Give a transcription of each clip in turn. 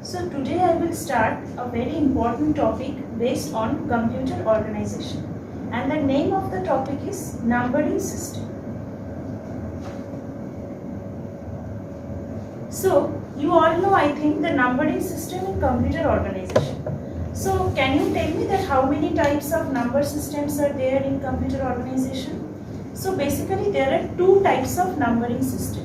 So today I will start a very important topic based on computer organization, and the name of the topic is numbering system. So you all know, I think, the numbering system in computer organization. So can you tell me that how many types of number systems are there in computer organization? So basically there are two types of numbering system.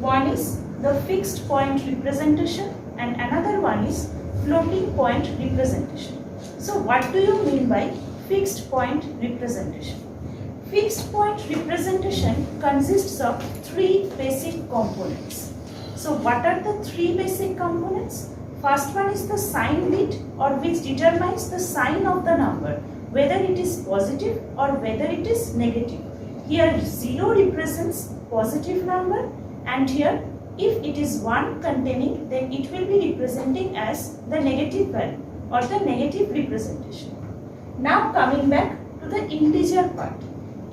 One is the fixed point representation and another one is floating point representation. So what do you mean by fixed point representation? Fixed point representation consists of three basic components. So what are the three basic components? First one is the sign bit, or which determines the sign of the number, whether it is positive or whether it is negative. Here 0 represents positive number, and here if it is 1 containing, then it will be representing as the negative value or the negative representation. Now coming back to the integer part.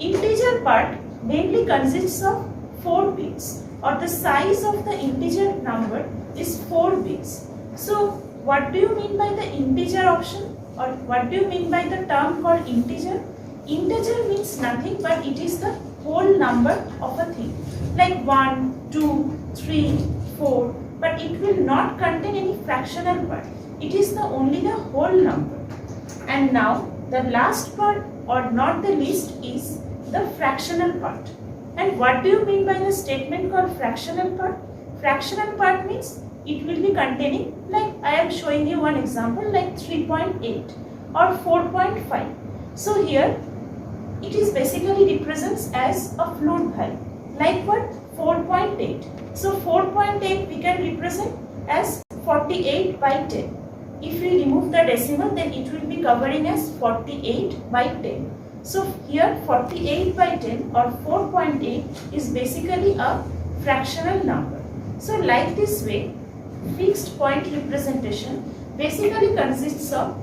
Integer part mainly consists of 4 bits, or the size of the integer number is 4 bits. So what do you mean by the integer option, or what do you mean by the term called integer? Integer means nothing but it is the whole number of a thing, like 1, 2, 3, 4, but it will not contain any fractional part. It is only the whole number. And now the last part, or not the least, is the fractional part. And what do you mean by the statement called fractional part? Fractional part means it will be containing, like I am showing you one example, like 3.8 or 4.5. So here it is basically represents as a float value, like what? 4.8. So 4.8 we can represent as 48 by 10. If we remove the decimal, then it will be covering as 48 by 10. So here 48 by 10 or 4.8 is basically a fractional number. So like this way, fixed point representation basically consists of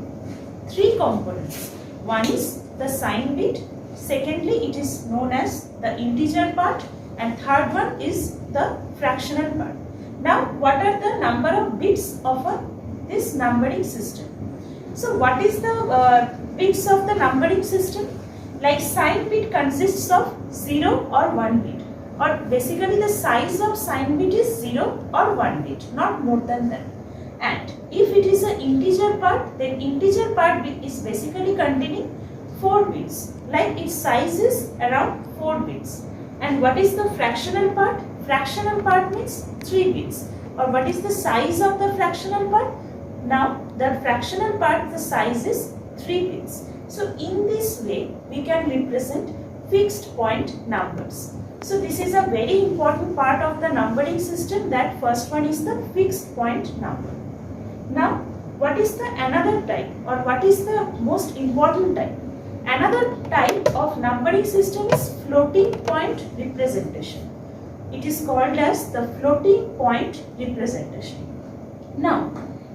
three components. One is the sign bit, secondly it is known as the integer part, and third one is the fractional part. Now what are the number of bits of this numbering system? So what is the bits of the numbering system? Like sign bit consists of 0 or 1 bit, or basically the size of sign bit is 0 or 1 bit, not more than that. And if it is an integer part, then integer part is basically containing 4 bits, like its size is around 4 bits. And what is the fractional part? Fractional part means 3 bits. Or what is the size of the fractional part? Now the fractional part, the size is 3 bits. So in this way we can represent fixed point numbers. So this is a very important part of the numbering system. That first one is the fixed point number. Now what is the another type, or what is the most important type? Another type of numbering system is floating point representation. It is called as the floating point representation. Now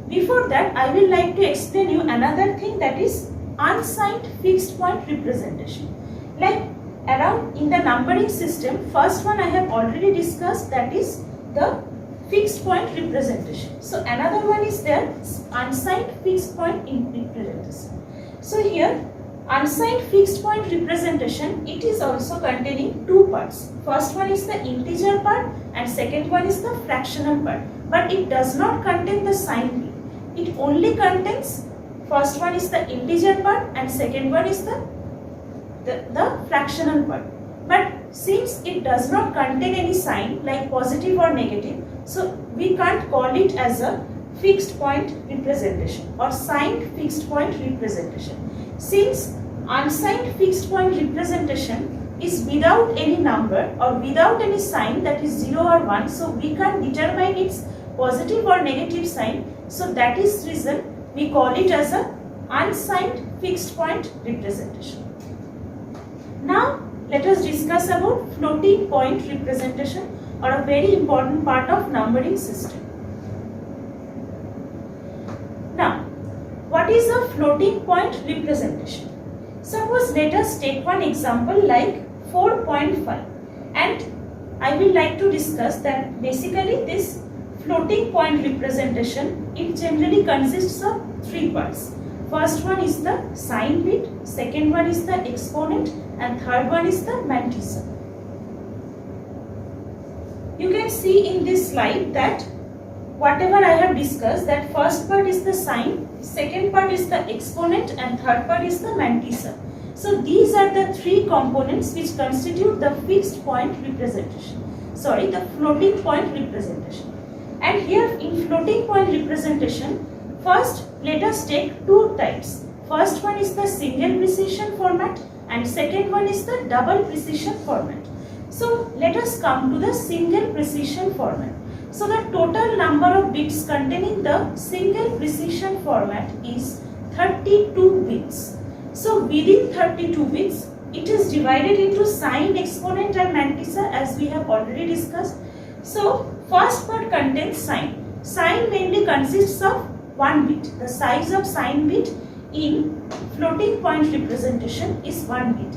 before that I will like to explain you another thing, that is unsigned fixed point representation. Like around in the numbering system, first one I have already discussed, that is the fixed point representation. So another one is there, unsigned fixed point representation. So here unsigned fixed point representation, it is also containing two parts. First one is the integer part and second one is the fractional part. But it does not contain the sign bit. It only contains, first one is the integer part and second one is the fractional part. But since it does not contain any sign like positive or negative, so we can't call it as a fixed point representation or signed fixed point representation. Since unsigned fixed point representation is without any number or without any sign, that is 0 or 1, so we can't determine its positive or negative sign. So that is reason we call it as a unsigned fixed point representation. Now let us discuss about floating point representation, or a very important part of numbering system. Now what is a floating point representation? Suppose let us take one example like 4.5, and I will like to discuss that basically this floating point representation, it generally consists of three parts. First one is the sign bit, second one is the exponent, and third one is the mantissa. You can see in this slide that whatever I have discussed, that first part is the sign, second part is the exponent, and third part is the mantissa. So these are the three components which constitute the fixed point representation. Sorry, the floating point representation. And here in floating point representation, first let us take two types. First one is the single precision format and second one is the double precision format. So let us come to the single precision format. So the total number of bits containing the single precision format is 32 bits. So within 32 bits, it is divided into sign, exponent and mantissa as we have already discussed. So first part contains sign. Sign mainly consists of 1 bit. The size of sign bit in floating point representation is 1 bit.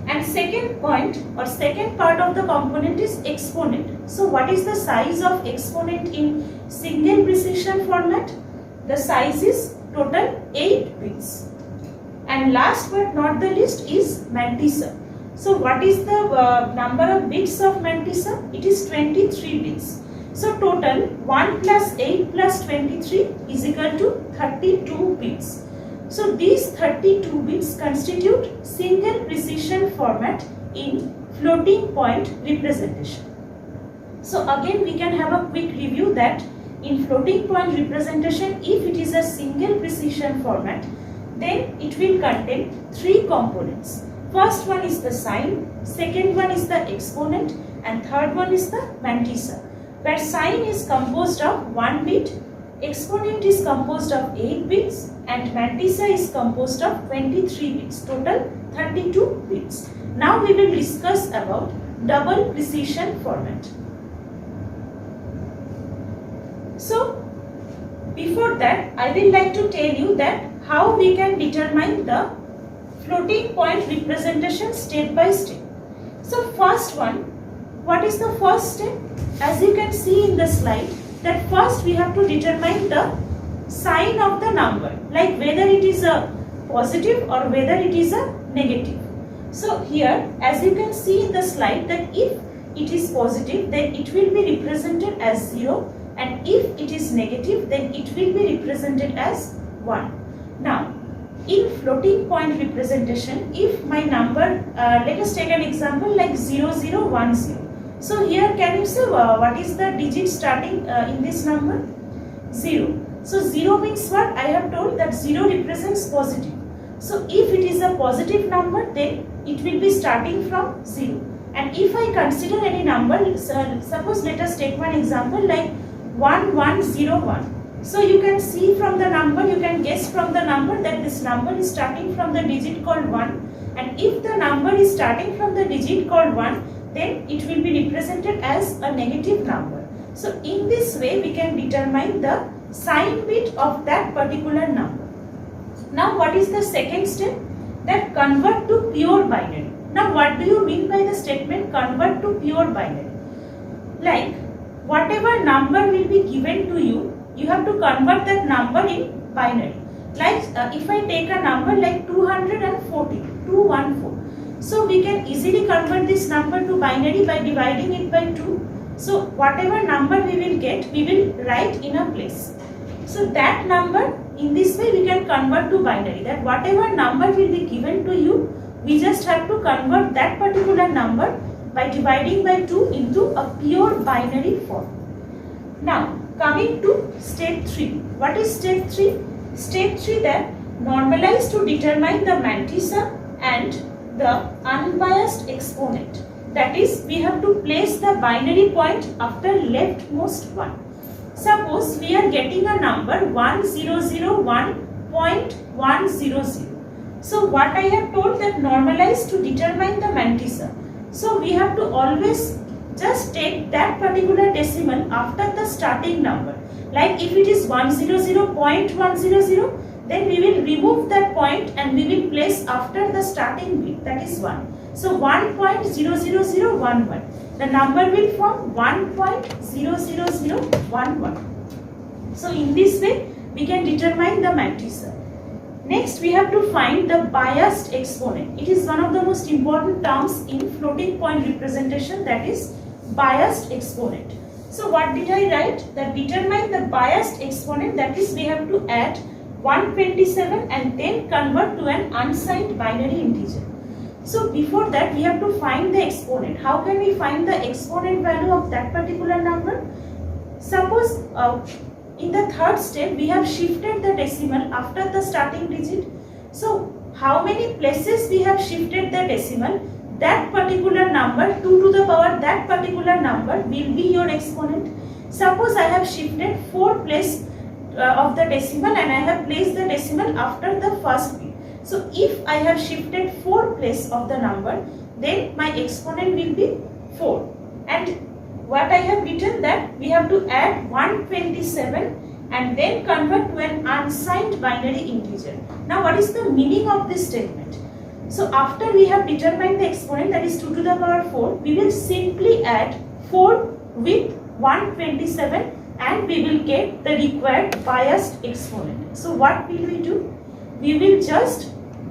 And second point or second part of the component is exponent. So what is the size of exponent in single precision format? The size is total 8 bits. And last but not the least is mantissa. So what is the number of bits of mantissa? It is 23 bits. So total 1 plus 8 plus 23 is equal to 32 bits. So these 32 bits constitute single precision format in floating point representation. So again we can have a quick review that in floating point representation, if it is a single precision format, then it will contain three components. First one is the sign, second one is the exponent, and third one is the mantissa. Where sign is composed of 1 bit, exponent is composed of 8 bits, and mantissa is composed of 23 bits, total 32 bits. Now we will discuss about double precision format. So before that, I will like to tell you that how we can determine the floating point representation step by step. So first one, what is the first step? As you can see in the slide, that first we have to determine the sign of the number, like whether it is a positive or whether it is a negative. So here, as you can see in the slide, that if it is positive, then it will be represented as 0, and if it is negative, then it will be represented as 1. Now, in floating point representation, if my number, let us take an example like 0010. So here can you say what is the digit starting in this number? 0. So 0 means what? I have told that 0 represents positive. So if it is a positive number, then it will be starting from 0. And if I consider any number, suppose let us take one example like 1101. So you can see from the number, you can guess from the number that this number is starting from the digit called 1. And if the number is starting from the digit called 1, then it will be represented as a negative number. So in this way, we can determine the sign bit of that particular number. Now what is the second step? That convert to pure binary. Now what do you mean by the statement convert to pure binary? Like whatever number will be given to you, you have to convert that number in binary. Like if I take a number like 214. So we can easily convert this number to binary by dividing it by 2. So whatever number we will get, we will write in a place. So that number, in this way we can convert to binary. That whatever number will be given to you, we just have to convert that particular number by dividing by 2 into a pure binary form. Now coming to step 3. What is step 3? Step 3, that normalize to determine the mantissa and the unbiased exponent. That is, we have to place the binary point after leftmost one. Suppose we are getting a number 1001.100. So what I have told, that normalize to determine the mantissa. So we have to always just take that particular decimal after the starting number. Like if it is 100.100, then we will remove that point and we will place after the starting bit, that is 1. So 1.00011. the number will form 1.00011. So in this way we can determine the mantissa. Next we have to find the biased exponent. It is one of the most important terms in floating point representation, that is biased exponent. So what did I write? That determine the biased exponent, that is we have to add 127 and then convert to an unsigned binary integer. So before that we have to find the exponent. How can we find the exponent value of that particular number? Suppose in the third step we have shifted the decimal after the starting digit. So how many places we have shifted the decimal, that particular number 2 to the power that particular number will be your exponent. Suppose I have shifted 4 place of the decimal and I have placed the decimal after the first bit. So if I have shifted 4 place of the number, then my exponent will be 4. And what I have written, that we have to add 127 and then convert to an unsigned binary integer. Now what is the meaning of this statement? So after we have determined the exponent, that is 2 to the power 4, we will simply add 4 with 127 and we will get the required biased exponent. So what will we do? We will just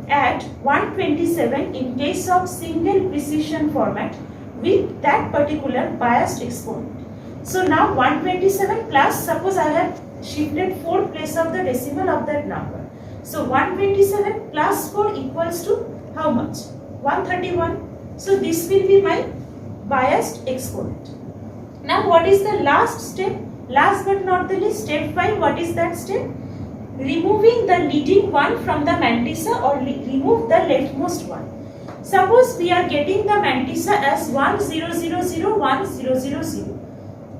add 127 in case of single precision format with that particular biased exponent. So now 127 plus, suppose I have shifted 4 place of the decimal of that number. So 127 plus 4 equals to how much? 131. So this will be my biased exponent. Now what is the last step? Last but not the least, step 5. What is that step? Removing the leading one from the mantissa, or remove the leftmost one. Suppose we are getting the mantissa as 10001000,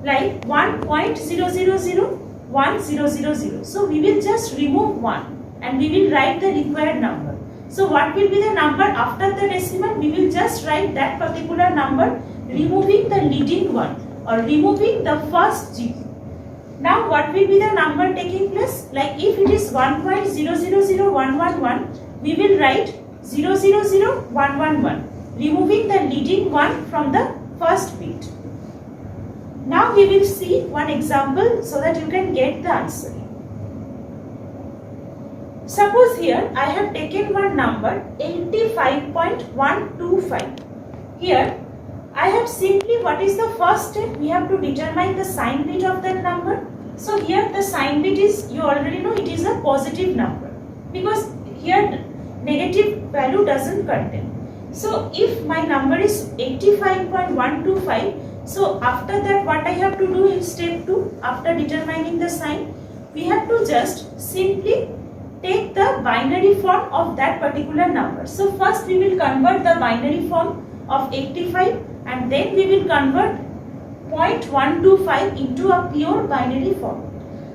like 1.0001000. So we will just remove 1 and we will write the required number. So what will be the number after the decimal? We will just write that particular number, removing the leading one or removing the first digit. Now what will be the number taking place? Like if it is 1.000111, we will write 000111, removing the leading one from the first bit. Now we will see one example so that you can get the answer. Suppose here I have taken one number 85.125. Here I have simply, what is the first step? We have to determine the sign bit of that number. So here the sign bit is, you already know, it is a positive number, because here negative value doesn't contain. So if my number is 85.125, so after that what I have to do in step 2, after determining the sign, we have to just simply take the binary form of that particular number. So first we will convert the binary form of 85 and then we will convert 0.125 into a pure binary form.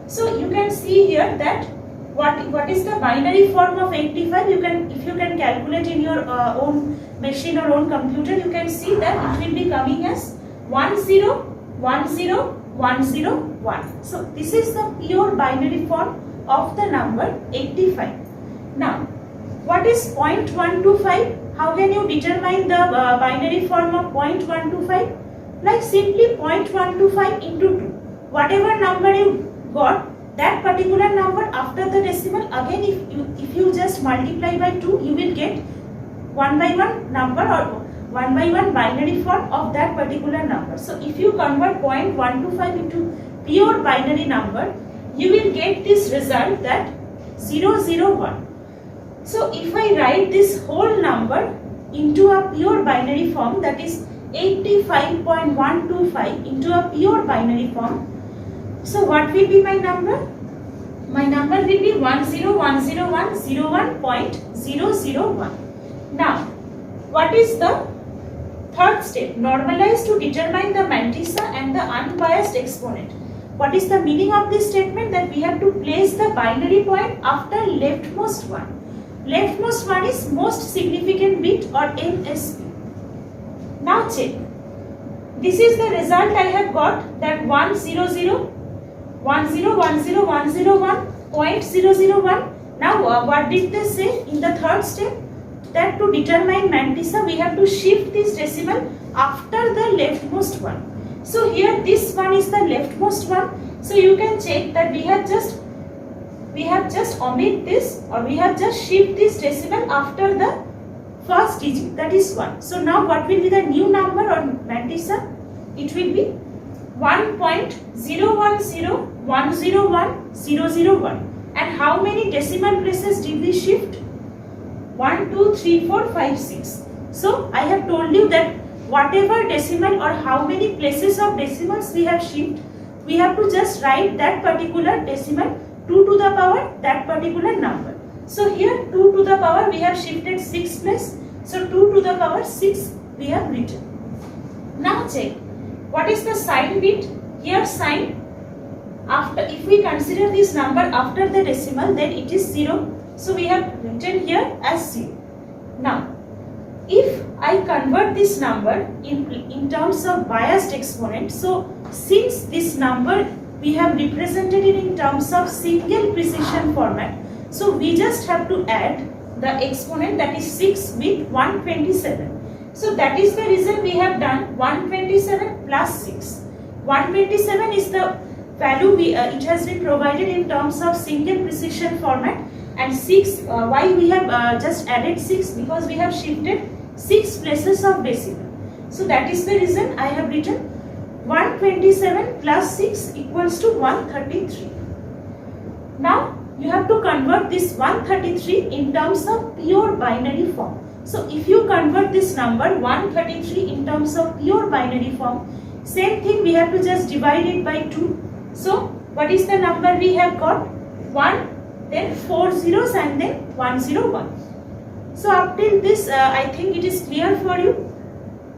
So you can see here that what is the binary form of 85. You can, if you can calculate in your own machine or own computer, you can see that it will be coming as 1010101. So this is the pure binary form of the number 85. Now what is 0.125? How can you determine the binary form of 0.125? Like simply 0.125 into 2. Whatever number you got, that particular number after the decimal, again if you just multiply by 2, you will get 1 by 1 number or 1 by 1 binary form of that particular number. So if you convert 0.125 into pure binary number, you will get this result, that 001. So if I write this whole number into a pure binary form, that is 85.125 into a pure binary form, so what will be my number? My number will be 10101001.001. Now what is the third step? Normalize to determine the mantissa and the unbiased exponent. What is the meaning of this statement? That we have to place the binary point after leftmost one. Leftmost one is most significant bit, or MSB. Now check. This is the result I have got, that 1001001.001. Now what did they say in the third step? that to determine mantissa we have to shift this decimal after the leftmost one. So here this one is the leftmost one. So you can check that we have just omit this, or we have just shift this decimal after the first digit, that is 1. So now what will be the new number on mantissa? It will be 1.010101. And how many decimal places did we shift? 1, 2, 3, 4, 5, 6. So I have told you that whatever decimal or how many places of decimals we have shifted, we have to just write that particular decimal 2 to the power that particular number. So here 2 to the power we have shifted 6 place. So 2 to the power 6 we have written. Now check what is the sign bit. Here sign, after, if we consider this number after the decimal, then it is 0. So we have written here as 0. Now if I convert this number in terms of biased exponent, so since this number we have represented it in terms of single precision format, so we just have to add the exponent, that is 6 with 127. So that is the reason we have done 127 plus 6. 127 is the value it has been provided in terms of single precision format, and 6, why we have just added 6? Because we have shifted 6 places of decimal. So that is the reason I have written 127 plus 6 equals to 133. Now you have to convert this 133 in terms of pure binary form. So if you convert this number 133 in terms of pure binary form, same thing, we have to just divide it by 2. So what is the number we have got? 1, then 4 zeros, and then 101. So up till this I think it is clear for you.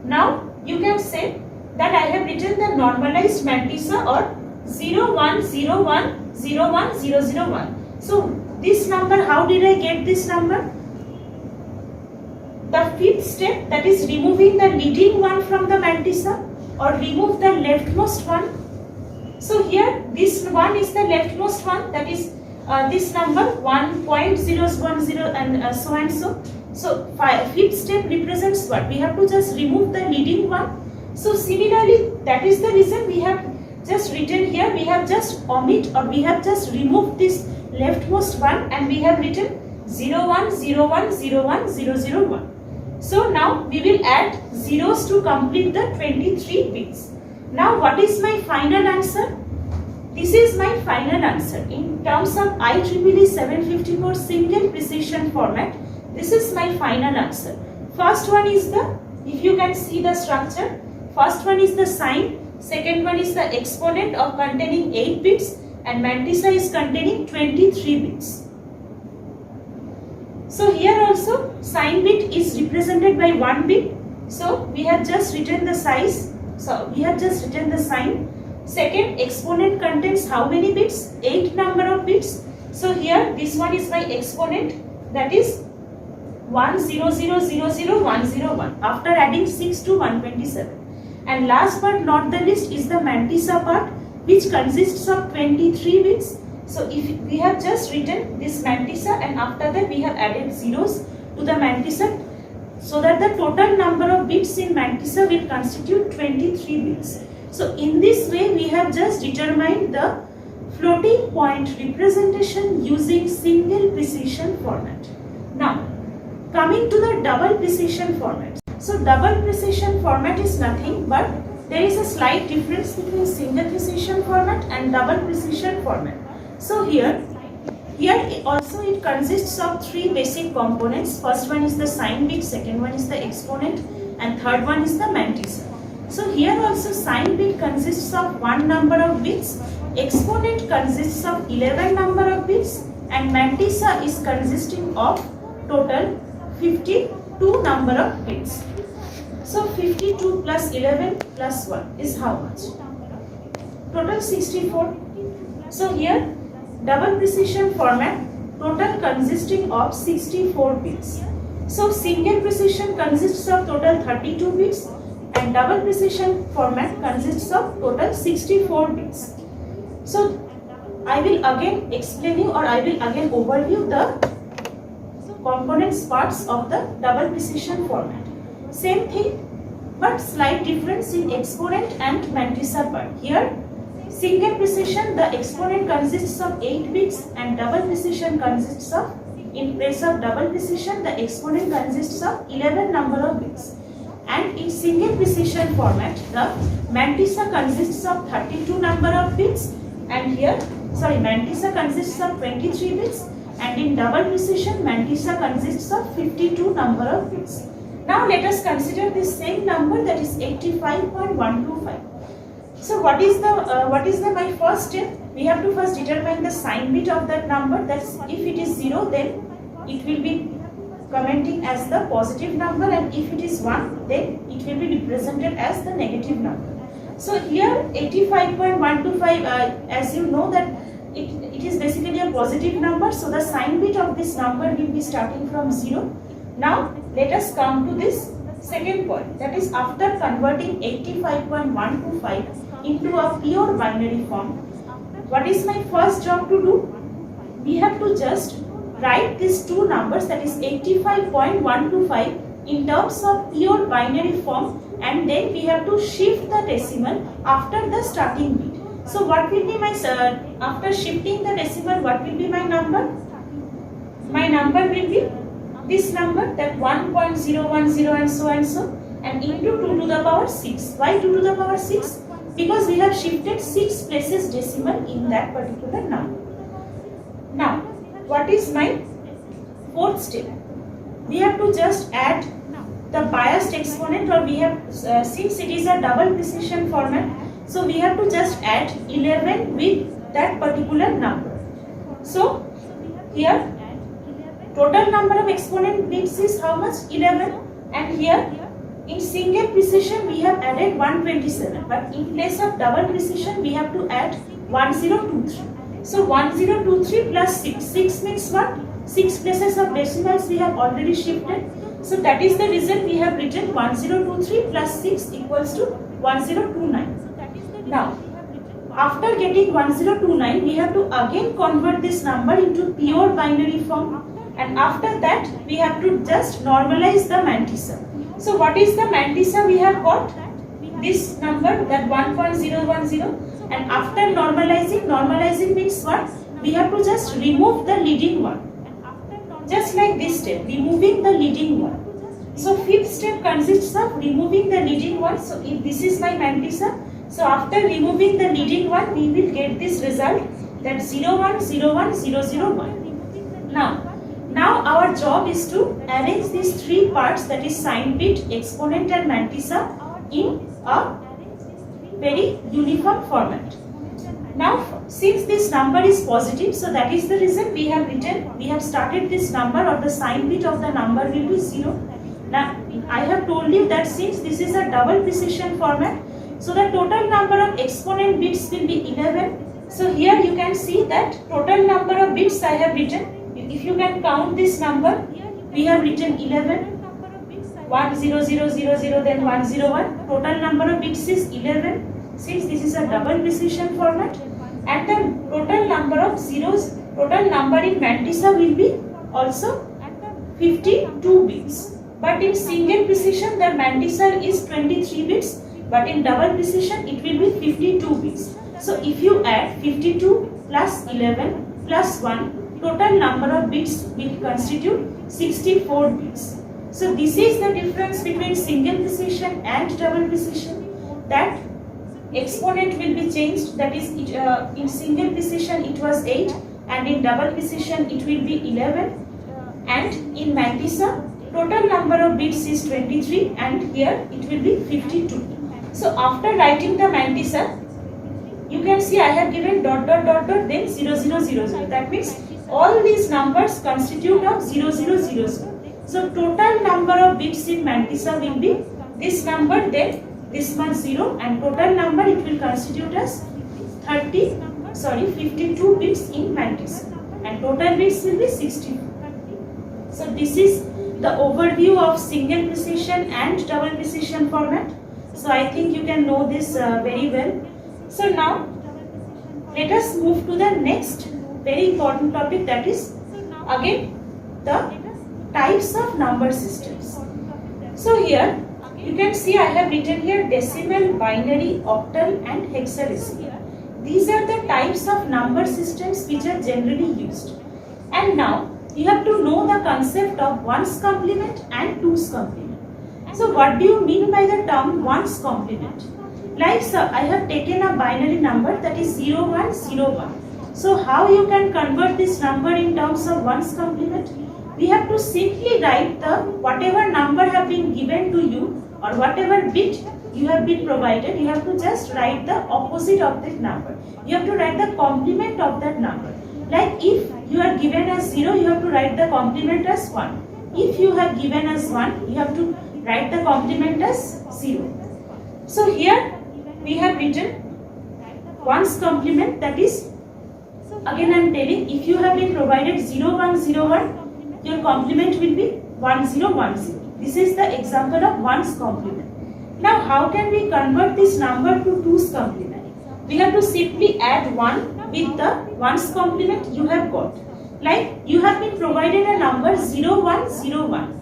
Now you can say that I have written the normalized mantissa or 0101010001. So this number, how did I get this number? The fifth step, that is removing the leading one from the mantissa, or remove the leftmost one. So here this one is the leftmost one, that is this number 1.010 and so and so. So fifth step represents what? We have to just remove the leading one. So similarly, that is the reason we have just written here, we have just omit, or we have just removed this leftmost one, and we have written 0101010001. So now we will add zeros to complete the 23 bits. Now what is my final answer? This is my final answer in terms of IEEE 754 single precision format. This is my final answer. First one is the, if you can see the structure, first one is the sign, second one is the exponent of containing 8 bits, and mantissa is containing 23 bits. So here also sign bit is represented by 1 bit. So we have just written the size. So we have just written the sign. Second, exponent contains how many bits? 8 number of bits. So here this one is my exponent, that is 100000101 after adding 6 to 127. And last but not the least is the mantissa part, which consists of 23 bits. So if we have just written this mantissa, and after that we have added zeros to the mantissa, so that the total number of bits in mantissa will constitute 23 bits. So in this way we have just determined the floating point representation using single precision format. Now coming to the double precision format. So double precision format is nothing but there is a slight difference between single precision format and double precision format. So here also it consists of 3 basic components. First one is the sign bit, second one is the exponent, and third one is the mantissa. So here also sign bit consists of 1 number of bits, exponent consists of 11 number of bits, and mantissa is consisting of total 52 number of bits. So 52 plus 11 plus 1 is how much? Total 64. So here double precision format, total consisting of 64 bits. So single precision consists of total 32 bits, and double precision format consists of total 64 bits. So I will again explain you, or I will again overview the components parts of the double precision format. Same thing, but slight difference in exponent and mantissa part. Here, single precision, the exponent consists of 8 bits and double precision consists of, in place of double precision, the exponent consists of 11 number of bits. And in single precision format, the mantissa consists of 32 number of bits, and here, mantissa consists of 23 bits, and in double precision, mantissa consists of 52 number of bits. Now let us consider this same number, that is 85.125. So what is the my first step? We have to first determine the sign bit of that number. That's if it is 0, then it will be commenting as the positive number, and if it is 1, then it will be represented as the negative number. So here 85.125, as you know that it is basically a positive number, so the sign bit of this number will be starting from 0. Now let us come to this second point, that is after converting 85.125 into a pure binary form, what is my first job to do? We have to just write these two numbers, that is 85.125 in terms of pure binary form, and then we have to shift the decimal after the starting bit. So what will be my, after shifting the decimal, what will be my number? My number will be this number, that 1.010 and so and into 2 to the power 6. Why 2 to the power 6? Because we have shifted 6 places decimal in that particular number. Now, what is my fourth step? We have to just add the biased exponent, or we have, since it is a double precision format, so we have to just add 11 with that particular number. So, here total number of exponent bits is how much? 11, and here in single precision we have added 127, but in place of double precision we have to add 1023. So 1023 plus 6. 6 means what? 6 places of decimals we have already shifted. So that is the reason we have written 1023 plus 6 equals to 1029. Now, after getting 1029, we have to again convert this number into pure binary form, and after that we have to just normalize the mantissa. So what is the mantissa we have got? This number, that 1.010, and after normalizing means what? We have to just remove the leading one. Just like this step, removing the leading one. So fifth step consists of removing the leading one. So if this is my mantissa, so after removing the leading one, we will get this result, that 0101001. Now our job is to arrange these three parts, that is sign bit, exponent and mantissa, in a very uniform format. Now since this number is positive, so that is the reason we have started this number, or the sign bit of the number will be 0. Now I have told you that since this is a double precision format, so the total number of exponent bits will be 11. So here you can see that total number of bits I have written. If you can count this number, we have written 11, 10000, then 101. Total number of bits is 11, since this is a double precision format. And the total number of zeros, total number in mantissa will be also 52 bits. But in single precision, the mantissa is 23 bits, but in double precision, it will be 52 bits. So if you add 52 plus 11 plus 1, total number of bits will constitute 64 bits. So this is the difference between single precision and double precision, that exponent will be changed, that is in single precision it was 8 and in double precision it will be 11, and in mantissa total number of bits is 23 and here it will be 52. So after writing the mantissa, you can see I have given ... then 0000. That means all these numbers constitute of 0000. So total number of bits in mantissa will be this number, then this one 0, and total number it will constitute as 52 bits in mantissa, and total bits will be 64. So this is the overview of single precision and double precision format. So I think you can know this very well. So now let us move to the next very important topic, that is again the types of number systems. So here you can see I have written here decimal, binary, octal and hexadecimal. These are the types of number systems which are generally used. And now you have to know the concept of ones complement and twos complement. So what do you mean by the term ones complement? Like I have taken a binary number that is 0101. So how you can convert this number in terms of ones complement? We have to simply write the whatever number have been given to you or whatever bit you have been provided, you have to just write the opposite of that number. You have to write the complement of that number. Like if you are given as 0, you have to write the complement as 1. If you have given as 1, you have to write the complement as 0. So here we have written ones complement, that is, again I am telling, if you have been provided 0101, your complement will be 1010. This is the example of ones complement. Now how can we convert this number to twos complement? We have to simply add 1 with the ones complement you have got. Like you have been provided a number 0101.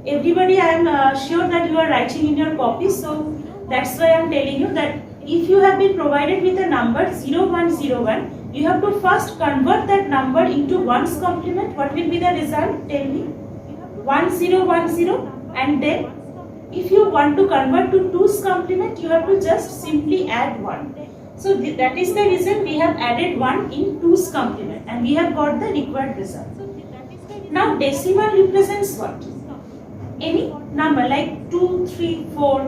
Everybody, I am sure that you are writing in your copy, so that's why I am telling you that if you have been provided with a number 0101, you have to first convert that number into ones complement. What will be the result? Tell me. 1010, and then if you want to convert to twos complement, you have to just simply add 1. So that is the reason we have added 1 in twos complement and we have got the required result. Now decimal represents what? Any number like 2, 3, 4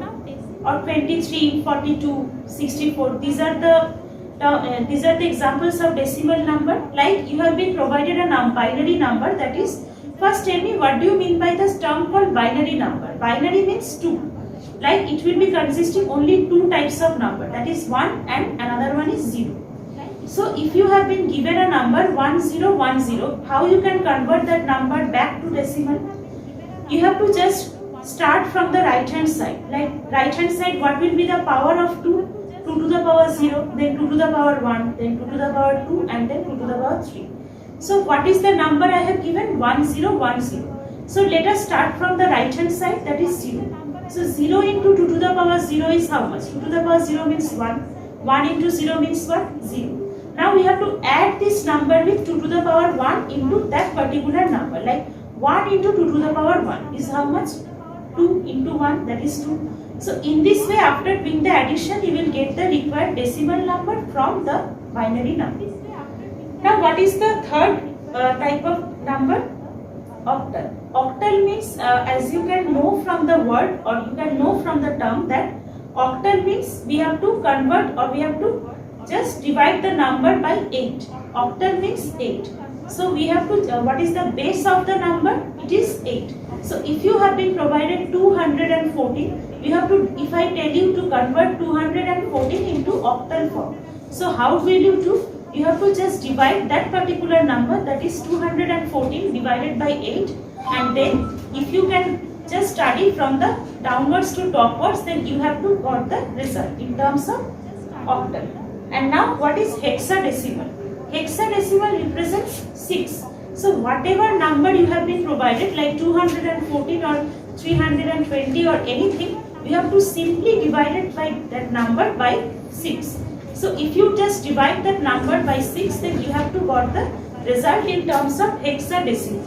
or 23, 42, 64. These are the examples of decimal number. Like you have been provided a binary number, that is, first tell me what do you mean by this term called binary number? Binary means 2. Like it will be consisting only 2 types of number, that is 1 and another one is 0. So if you have been given a number 1010, how you can convert that number back to decimal? You have to just start from the right hand side. Like right hand side, what will be the power of 2? 2 to the power 0, then 2 to the power 1, then 2 to the power 2 and then 2 to the power 3. So what is the number I have given? 1010. So let us start from the right hand side, that is 0. So 0 into 2 to the power 0 is how much? 2 to the power 0 means 1. 1 into 0 means what? 0. Now we have to add this number with 2 to the power 1 into that particular number. Like 1 into 2 to the power 1 is how much? 2 into 1, that is 2. So in this way, after doing the addition, you will get the required decimal number from the binary number. Now what is the third type of number? Octal. Octal means, as you can know from the word or you can know from the term, that octal means we have to convert or we have to just divide the number by 8. Octal means 8. So we have to, what is the base of the number? It is 8. So if you have been provided 214, you have to, if I tell you to convert 214 into octal form. So how will you do? You have to just divide that particular number, that is 214 divided by 8, and then if you can just study from the downwards to topwards, then you have to got the result in terms of octal. And now what is hexadecimal? Hexadecimal represents 6. So whatever number you have been provided, like 214 or 320 or anything, we have to simply divide it by that number by 6. So if you just divide that number by 6, then you have to got the result in terms of hexadecimal.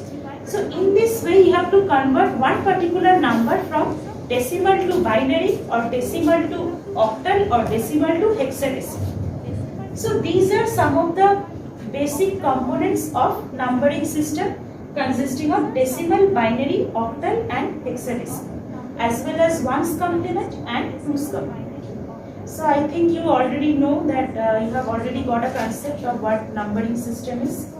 So in this way, you have to convert one particular number from decimal to binary or decimal to octal or decimal to hexadecimal. So these are some of the basic components of numbering system consisting of decimal, binary, octal and hexadecimal, as well as ones complement and twos complement. So I think you already know that you have already got a concept of what numbering system is.